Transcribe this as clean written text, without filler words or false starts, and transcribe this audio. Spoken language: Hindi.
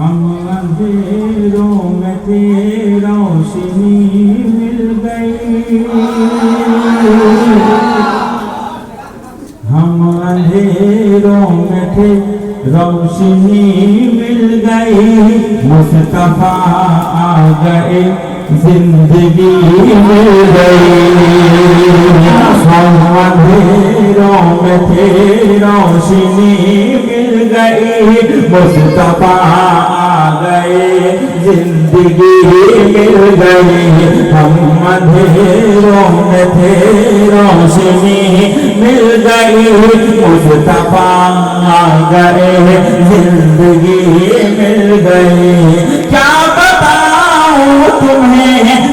हम अंधेरों में थे रोशनी मिल गई, हम अंधेरों में थे रोशनी मिल गई, मुस्तफा आ गए जिंदगी मिल गई। हम अंधेरों में थे रोशनी मिल गई, मुस्तफा आ गए जिंदगी मिल गई। हम अंधेरों में थे रोशनी मिल गई, मुस्तफा आ गए जिंदगी मिल गई। क्या बताऊं तुम्हें